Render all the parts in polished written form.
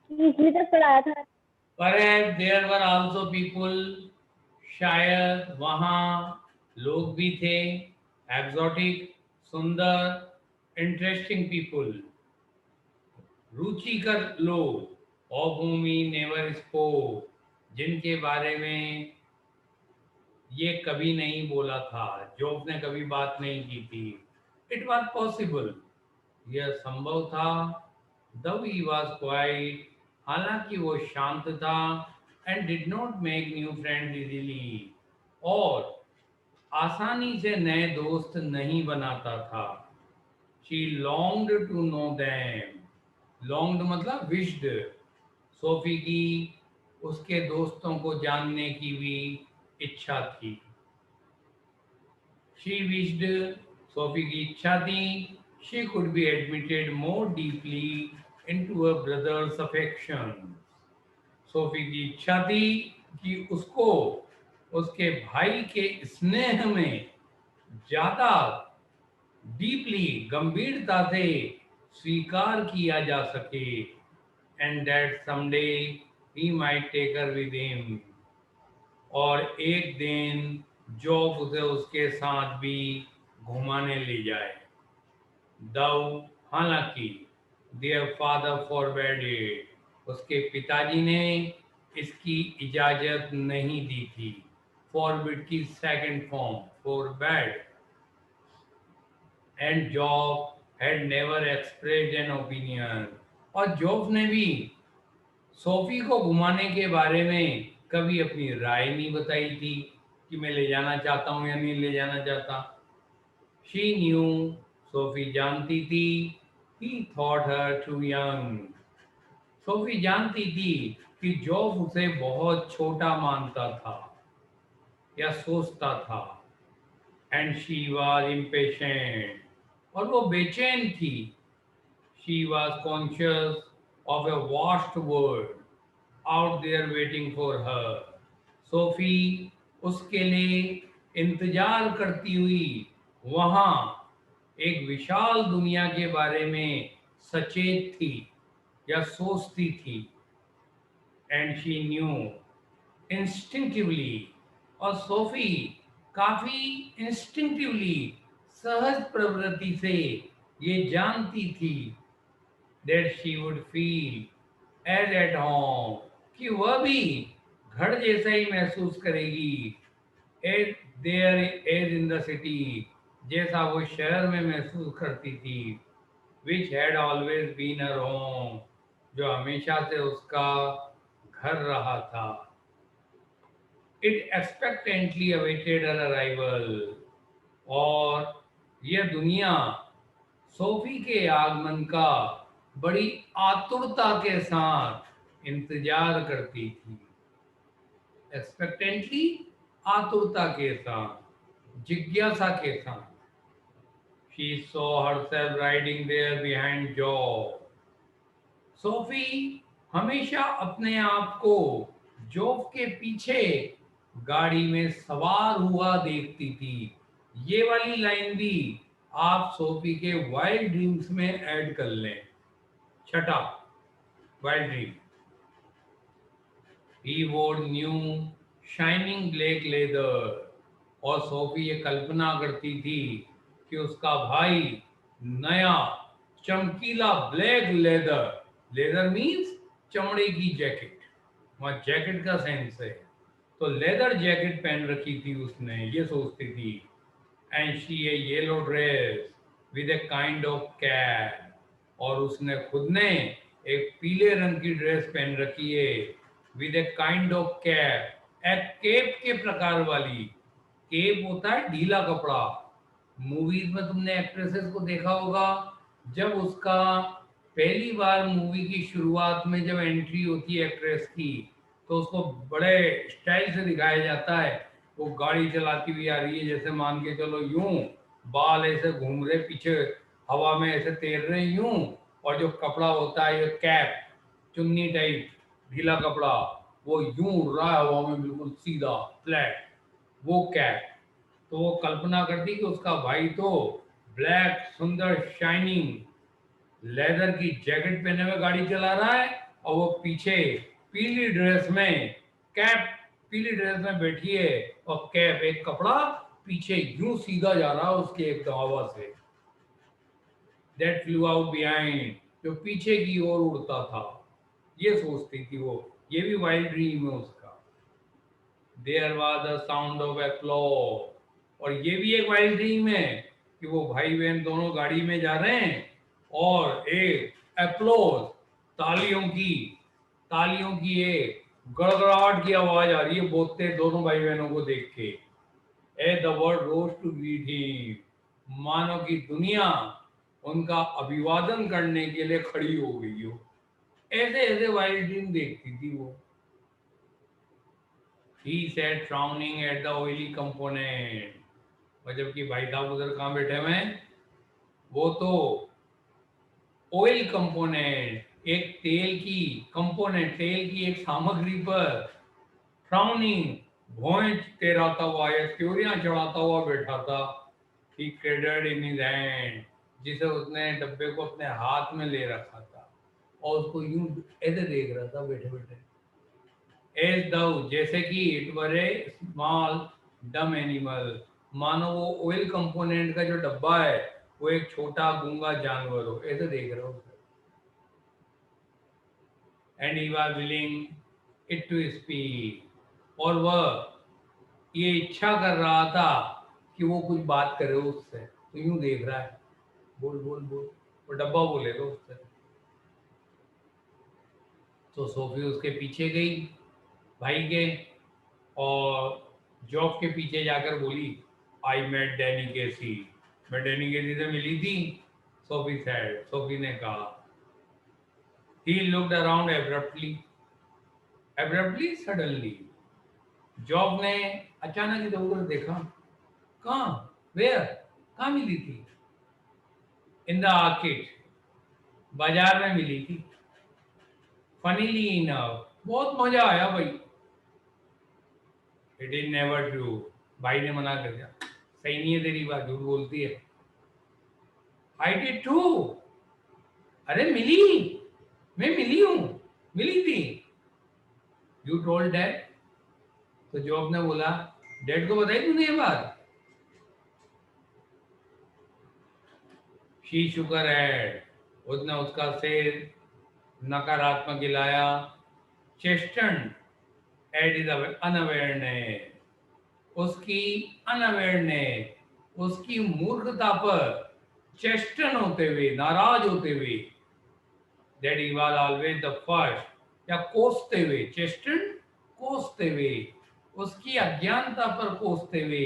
इसलिए तो पढ़ाया था। Perhaps there were also people, शायद वहाँ लोग भी थे, exotic, सुंदर, interesting people, रुचिकर लोग, of whom he never spoke, जिनके बारे में ये कभी नहीं बोला था, जोब ने कभी बात नहीं की थी। इट वॉज पॉसिबल, यह संभव था। दो ही वॉज क्वाइट, हालांकि वो शांत था, and did not make new friend easily, और आसानी से नए दोस्त नहीं बनाता था। She longed to know them, longed मतलब विश्ड, सोफी की उसके दोस्तों को जानने की भी इच्छा थी। शी विश्ड, सोफी की इच्छा थी, she could be admitted more deeply into a brothers affection. Sophie की इच्छा थी कि उसको उसके भाई के स्नेह में ज्यादा डीपली, गंभीरता से स्वीकार किया जा सके, and that someday he might take her with him, और एक दिन जॉब उसे उसके साथ भी घुमाने ले जाए। दव, हालांकि, देयर फादर फॉरबेड इट, उसके पिताजी ने इसकी इजाजत नहीं दी थी। फॉरबिड की second form forbade, and job had never expressed an opinion, और जॉब ने भी सोफी को घुमाने के बारे में कभी अपनी राय नहीं बताई थी कि मैं ले जाना चाहता हूँ या नहीं ले जाना चाहता। शी न्यू, सोफी जानती थी, he thought her too young, Sophie जानती थी कि जॉब उसे बहुत छोटा मानता था या सोचता था, एंड शी वॉज इम्पेशेंट, और वो बेचैन थी। She was conscious of a vast world out there waiting for her. Sophie उसके लिए इंतजार करती हुई वहां एक विशाल दुनिया के बारे में सचेत थी या सोचती थी। एंड शी न्यू इंस्टिंक्टिवली, और सोफी काफी इंस्टिंक्टिवली, सहज प्रवृत्ति से ये जानती थी, that she would feel as at home, कि वह भी घर जैसा ही महसूस करेगी, as there as in the city, जैसा वो शहर में महसूस करती थी, which had always been her home, जो हमेशा से उसका घर रहा था। It expectantly awaited her arrival, और यह दुनिया सोफी के आगमन का बड़ी आतुरता के साथ इंतजार करती थी। एक्सपेक्टेंटली, आतुरता के साथ, जिज्ञासा के साथ। She saw herself riding there behind Job, Sophie हमेशा अपने आप को जॉब के पीछे गाड़ी में सवार हुआ देखती थी। ये वाली लाइन भी आप सोफी के वाइल्ड ड्रीम्स में ऐड कर लें। छठा, wild dream. He wore new shining black leather, और सोफी ये कल्पना करती थी कि उसका भाई नया चमकीला ब्लैक लेदर, लेदर मीन्स चमड़े की जैकेट, वहाँ जैकेट का सेंस है, तो लेदर जैकेट पहन रखी थी उसने, ये सोचती थी। And she A yellow dress with a kind of cap, और उसने खुद ने एक पीले रंग की ड्रेस पहन रखी है, with a kind of cap, एक केप के प्रकार वाली। केप होता है ढीला कपड़ा। मूवीज में तुमने एक्ट्रेसेस को देखा होगा, जब उसका पहली बार मूवी की शुरुआत में जब एंट्री होती है एक्ट्रेस की, तो उसको बड़े स्टाइल से दिखाया जाता है। वो गाड़ी चलाती हुई आ रही है, जैसे मान के चलो यूं, बाल ऐसे घूम रहे पीछे, हवा में ऐसे तैर रहे यूं, और जो कपड़ा होता है ये कैप, चुन्नी टाइप ढीला कपड़ा, वो यूं उड़ रहा है हवा में बिल्कुल सीधा फ्लैट, वो कैप। तो वो कल्पना करती कि उसका भाई तो ब्लैक सुंदर शाइनिंग लेदर की जैकेट पहने हुए गाड़ी चला रहा है, और वो पीछे पीली ड्रेस में, कैप, पीली ड्रेस में बैठी है और कैप, एक कपड़ा पीछे यूं सीधा जा रहा है उसके एक हवा से। दैट फ्लू आउट बिहाइंड, जो पीछे की ओर उड़ता था। ये सोचती थी वो, ये भी वाइल्ड ड्रीम है उसका। There was the sound of applause, और ये भी एक वाइल्ड ड्रीम है कि वो भाई बहन दोनों गाड़ी में जा रहे हैं और एक एप्लॉज, तालियों की, तालियों की एक गड़गड़ाहट की आवाज आ रही है बोलते दोनों भाई बहनों को देख के। A the world rose to greet him, मानो की दुनिया उनका अभिवादन करने के लिए खड़ी हो गई हो। ऐसे ऐसे वाइल्ड ड्रीम देखती थी वो। He sat frowning at the oily component, और जबकि भाई साहब उधर कहाँ बैठे हुए हैं, वो तो ऑयल कंपोनेंट, एक तेल की कंपोनेंट, तेल की एक सामग्री पर फ्राउनिंग, भौं तेराता हुआ या त्योरियां चढ़ाता हुआ बैठा था। ही क्रेडेड इन हिज हैंड, जिसे उसने डब्बे को अपने हाथ में ले रखा था और उसको यूं ऐसे देख रहा था बैठे बैठे। एज दाउ, जैसे कि इट वर ए स्मॉल डम एनिमल, मानो वो ऑयल कंपोनेंट का जो डब्बा है वो एक छोटा गूंगा जानवर हो, ऐसे देख रहा हो। And he was willing it to speak, और वह ये इच्छा कर रहा था कि वो कुछ बात करे उससे, तो यूं देख रहा है, बोल बोल बोल, वो डब्बा बोलेगा उससे। तो सोफी उसके पीछे गई, भाई के, और जॉब के पीछे जाकर बोली, आई मेट डैनी केसी, मैं डैनी केसी से मिली थी। सोफी सैड, सोफी ने कहा। He looked around abruptly suddenly, job ने अचानक इधर उधर देखा। कहाँ, वेयर, कहाँ मिली थी? इन द आर्किड, बाजार में मिली थी। फनीली इनफ, बहुत मजा आया भाई। इट इज नेवर ट्रू, भाई ने मना कर दिया, सही नहीं है तेरी बात, झूठ बोलती है। आई डिड टू, अरे मिली, मैं मिली हूं, मिली थी। यू टोल्ड डैड, तो जॉब ने बोला, डैड को बताई तूने ये बात? शी शुगर हेड, उसने उसका सिर नकारात्मक हिलाया। चेस्टन एट इज अनअवेयरनेस, उसकी अनअवेयरनेस, उसकी मूर्खता पर चेस्टन होते हुए, नाराज होते हुए, that he was always the first, या कोसते हुए, चेस्टन कोसते हुए, उसकी अज्ञानता पर कोसते हुए,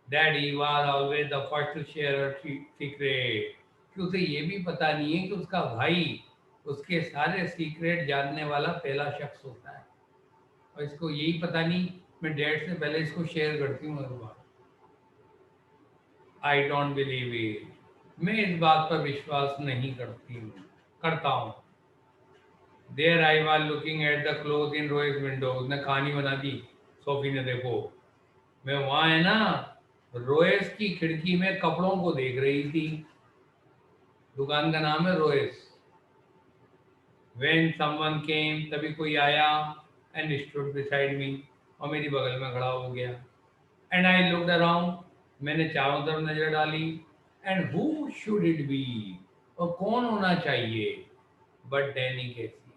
that he was always the first to share secret, कि उसे ये भी पता नहीं है कि उसका भाई उसके सारे सीक्रेट जानने वाला पहला शख्स होता है, और इसको यही पता नहीं, मैं डैड से पहले इसको शेयर करती हूँ हर बार। आई डोंट बिलीव इट, मैं इस बात पर विश्वास नहीं करता हूँ। There I was looking at the cloth in Royce window, उसने कहानी बना दी सोफी ने, देखो मैं वहां है ना रोएस की खिड़की में कपड़ों को देख रही थी, दुकान का नाम है रोएस। व्हेन समवन केम, तभी कोई आया, एंड स्टूड बिसाइड मी, और मेरी बगल में खड़ा हो गया। एंड आई लुक्ड अराउंड, मैंने चारों तरफ नजर डाली। And who should it be, और कौन होना चाहिए बट डैनी केसी,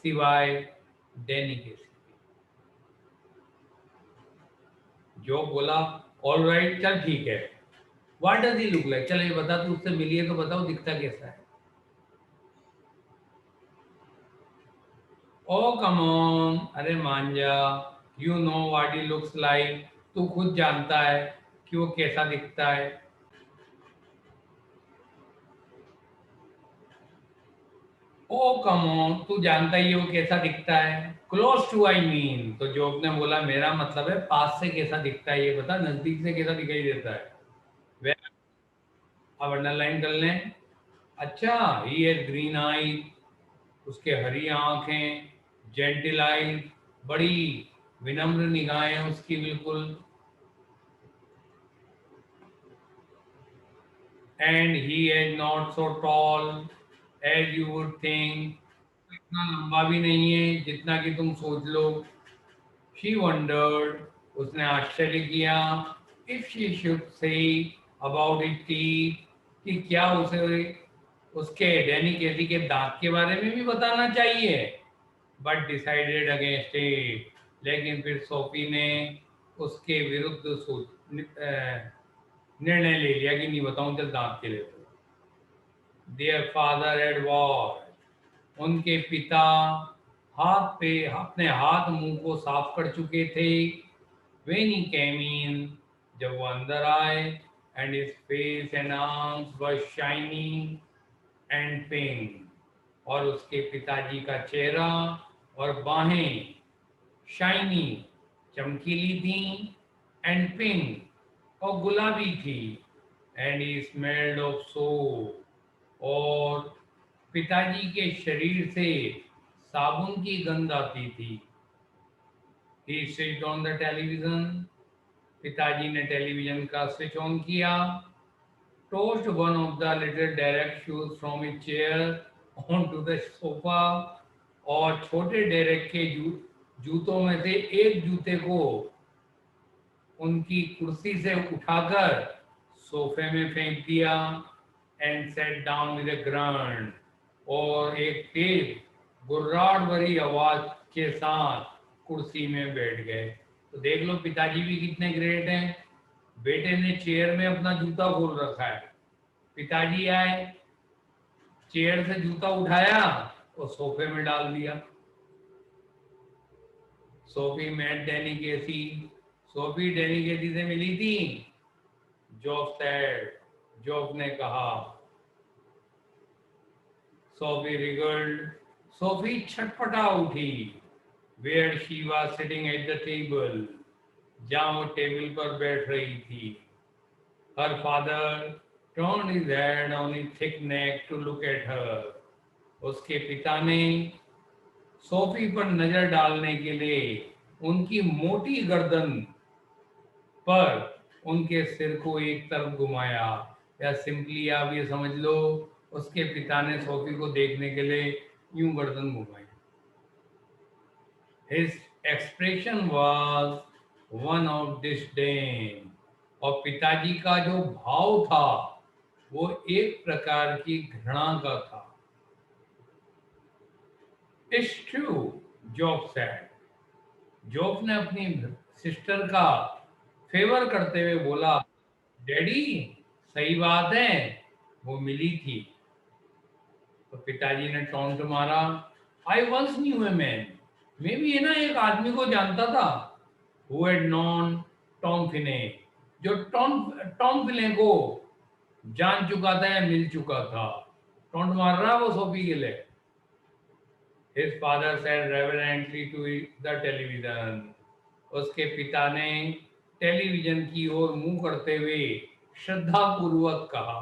सिवाय डैनी केसी। जो बोला, ऑल राइट, चल ठीक है, what does he look like, चल ये बता, तू उससे मिली है तो बताओ दिखता कैसा है। ओ कम ऑन, अरे मान जा, you know what he looks like, तू खुद जानता है कि वो कैसा दिखता है। ओ कम ऑन, तू जानता ही है वो कैसा दिखता है। क्लोज टू आई मीन, तो जोब ने बोला मेरा मतलब है पास से कैसा दिखता है, ये बता नजदीक से कैसा दिखाई देता है। वे, अब अंडरलाइन कर लें। अच्छा, ही हैज ग्रीन आई, उसके हरी आंखें, जेंटल आई, बड़ी विनम्र निगाहें उसकी बिल्कुल। And he is not so tall as you would think, उतना लंबा भी नहीं है जितना कि तुम सोच लो। शी वंडर्ड, उसने आश्चर्य किया, if she should say about it कि क्या उसे उसके डैनी केसी के दांत के बारे में भी बताना चाहिए। बट डिसाइडेड अगेंस्ट इट, लेकिन फिर सोफी ने उसके विरुद्ध निर्णय ले लिया कि नहीं बताऊं, चल दांत के लिए। देयर फादर एड वॉर, उनके पिता हाथ पे अपने हाथ मुंह को साफ कर चुके थे। व्हेन ही केम इन, जब वो अंदर आए, and his face and arms were shining and pink, और उसके पिताजी का चेहरा और बाहें शाइनी चमकीली थी, एंड पिंक और गुलाबी थी, and he smelled of soap, और पिताजी के शरीर से साबुन की गंध आती थी। ही स्विच्ड ऑन द टेलीविजन, पिताजी ने टेलीविजन का स्विच ऑन किया, tossed one of the little Derek shoes from his chair onto the sofa, और छोटे डेरेक के जूतों में से एक जूते को उनकी कुर्सी से उठाकर सोफे में फेंक दिया, and set down with a grunt, और एक तेज गुर्राट भरी आवाज के साथ कुर्सी में बैठ गए। तो देख लो पिताजी भी कितने ग्रेट हैं। बेटे ने चेयर में अपना जूता खोल रखा है, पिताजी आए, चेयर से जूता उठाया और सोफे में डाल दिया। सोफी मेट डैनी केसी, सोफी डैनी केसी से मिली थी। जॉब सेड, जॉब ने कहा। सोफी रिगल्ड, सोफी छटपटा उठी। Where she was sitting at the table, जहां वो टेबल पर बैठ रही थी। Her father turned his head on his thick neck to look at her. उसके पिता ने सोफी पर नजर डालने के लिए उनकी मोटी गर्दन पर उनके सिर को एक तरफ घुमाया, या सिंपली आप ये समझ लो उसके पिता ने सोफी को देखने के लिए यूं गर्दन घुमाई। His expression was one of disdain, और पिताजी का जो भाव था वो एक प्रकार की घृणा का था। It's true, job said. Job ने अपनी सिस्टर का फेवर करते हुए बोला, डैडी सही बात है, वो मिली थी। तो पिताजी ने टॉन्ट मारा, I once knew a man, मैं भी है ना एक आदमी को जानता था, who had known Tom Finney, जो टॉम टॉम फिने को जान चुका था या मिल चुका था। टॉन्ट मार रहा वो सोफी के लिए। His father said reverently to the television, उसके पिता ने टेलीविजन की ओर मुंह करते हुए श्रद्धा पूर्वक कहा,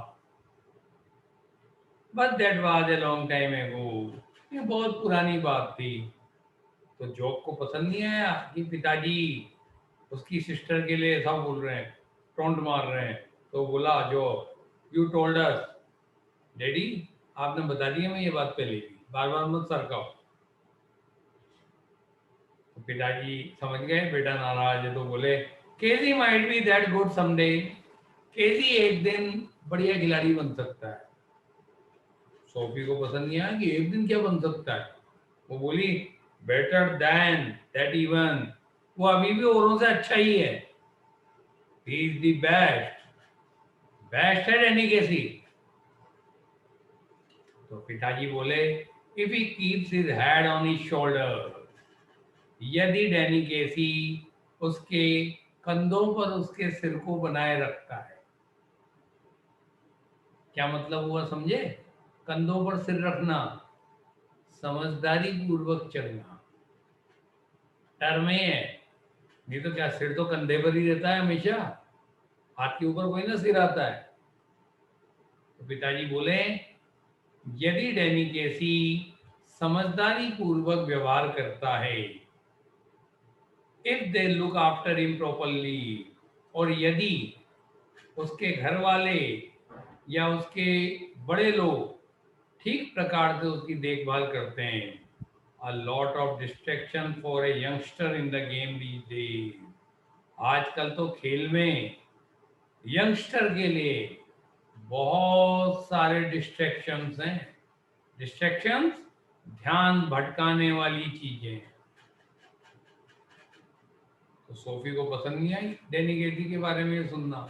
but that was a long time एगो, ये बहुत पुरानी बात थी। तो जॉब को पसंद नहीं आया कि पिताजी उसकी सिस्टर के लिए ऐसा बोल रहे हैं, टोंट मार रहे हैं। तो बोला, जो यू टोल्ड अस डैडी, आपने बता दिया मैं ये बात पहले भी, बार बार मत सरकाओ। तो पिताजी समझ गए बेटा नाराज है, तो बोले, KG might be that good someday, KG एक दिन बढ़िया खिलाड़ी बन सकता है। सोफी को पसंद नहीं आया कि एक दिन क्या बन सकता है। वो बोली, बेटर देन दैट इवन, वो अभी भी औरों से अच्छा ही है। He is the best, best है डैनी केसी। तो पिताजी बोले, if he keeps his head on his shoulder, यदि डैनी केसी उसके कंधों पर उसके सिर को बनाए रखता है। क्या मतलब हुआ समझे? कंधों पर सिर रखना, समझदारी पूर्वक चलना, टर्म है। नहीं तो क्या, सिर तो कंधे पर ही रहता है हमेशा, हाथ के ऊपर कोई ना सिर आता है। तो पिताजी बोले, यदि डैनी केसी समझदारी पूर्वक व्यवहार करता है, if they look after him properly, और यदि उसके घर वाले या उसके बड़े लोग ठीक प्रकार से उसकी देखभाल करते हैं, a lot of distraction for a youngster in the game these days. आजकल तो खेल में यंगस्टर के लिए बहुत सारे डिस्ट्रैक्शंस हैं. डिस्ट्रैक्शंस ध्यान भटकाने वाली चीजें. तो सोफी को पसंद नहीं आई डैनी गेजी के बारे में सुनना.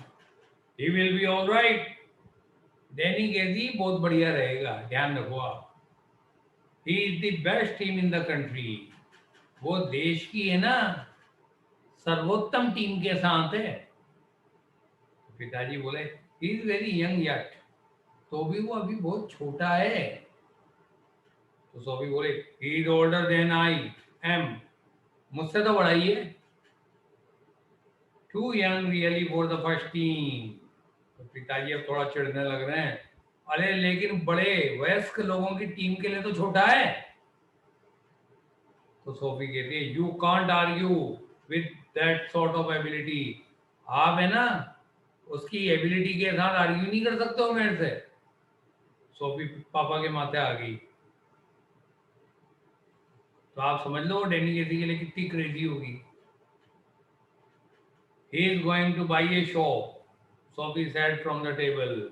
He will be all right. Danny Gaethje बहुत बढ़िया रहेगा, ध्यान रखो आप. He is the best team in the country. वो देश की है ना सर्वोत्तम टीम के साथ है. पिताजी बोले he is very young yet. तो भी वो अभी बहुत छोटा है. तो सोफी बोले he is older than I am. मुझसे तो बड़ा ही है. Too young really for the first team. तो पिताजी अब थोड़ा चिढ़ने लग रहे हैं. अरे लेकिन बड़े वयस्क लोगों की टीम के लिए तो छोटा है. तो सोफी कहती है you can't argue with that sort of ability. आप है ना उसकी एबिलिटी के साथ आर्ग्यू नहीं कर सकते हो मेरे से. सोफी पापा के माथे आ गई. तो आप समझ लो डैनी गेजी के लिए कितनी क्रेजी होगी. He is going two by A shop. Sophie said from the table.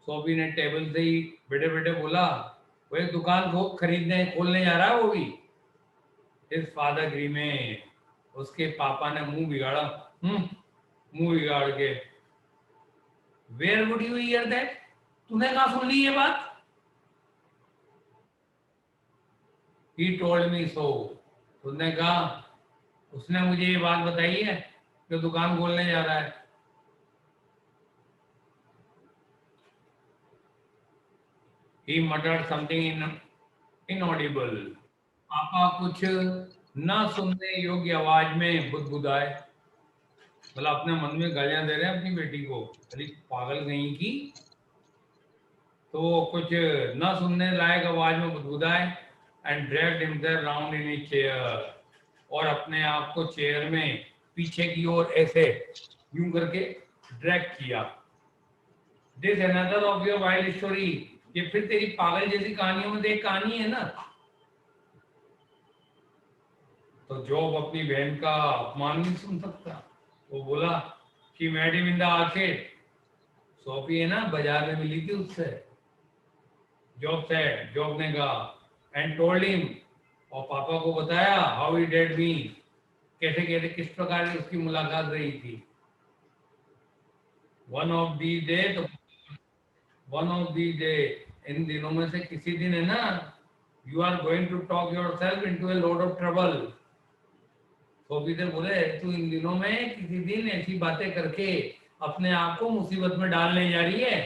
Sophie ने टेबल से ही बेटे बेटे बोला वो एक दुकान खरीदने खोलने जा रहा है वो भी. इस फादर ग्री में उसके पापा ने मुंह बिगाड़ा. मुंह बिगाड़ के where would you hear that. तूने कहा सुन ली ये बात. He told me so. उसने कहा उसने मुझे ये बात बताई है कि दुकान खोलने जा रहा है. He muttered something inaudible. पापा कुछ न सुनने योग्य आवाज में बुदबुदाए. मतलब अपने मन में गालियां दे रहे हैं अपनी बेटी को. अरे पागल नहीं की. तो वो कुछ न सुनने लायक आवाज में बुदबुदाए and dragged himself round in his chair. और अपने आप को चेयर में पीछे की ओर ऐसे यूं करके ड्रैग किया. This another of your wild story. ये फिर तेरी पागल जैसी कहानियों में एक कहानी है ना. तो जॉब अपनी बहन का अपमान नहीं सुन सकता. वो बोला कि madam in the arcade. Sophie है ना बाजार में मिली थी उससे. जॉब ने कहा एंड टोल्ड हिम. और पापा को बताया हाउ ही डेड मी. कैसे कैसे किस प्रकार की उसकी मुलाकात रही थी. वन ऑफ दी डे इन दिनों में से किसी दिन है ना you are going to talk yourself into a lot of trouble. Sophie से बोले तू इन दिनों में किसी दिन ऐसी बातें करके अपने आप को मुसीबत में डालने जा रही है.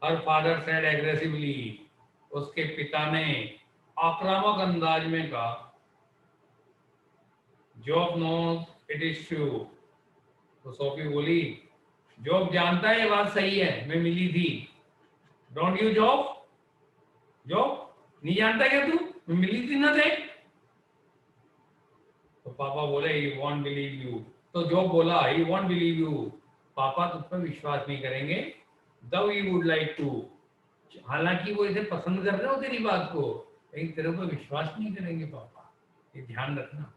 Her father said aggressively. उसके पिता ने आक्रामक अंदाज में कहा. Job knows it is true. तो सोफी बोली जॉब जानता है ये बात सही है मैं मिली थी. Don't you Job. नहीं जानता क्या तू मैं मिली थी ना देख. तो पापा बोले ही वॉन्ट बिलीव यू. तो जॉब बोला ही वॉन्ट बिलीव यू. पापा तुम पर विश्वास नहीं करेंगे. दो यू वुड लाइक टू. हालांकि वो इसे पसंद कर रहे हो तेरी बात को लेकिन तेरे पर विश्वास नहीं करेंगे पापा. ये ध्यान रखना.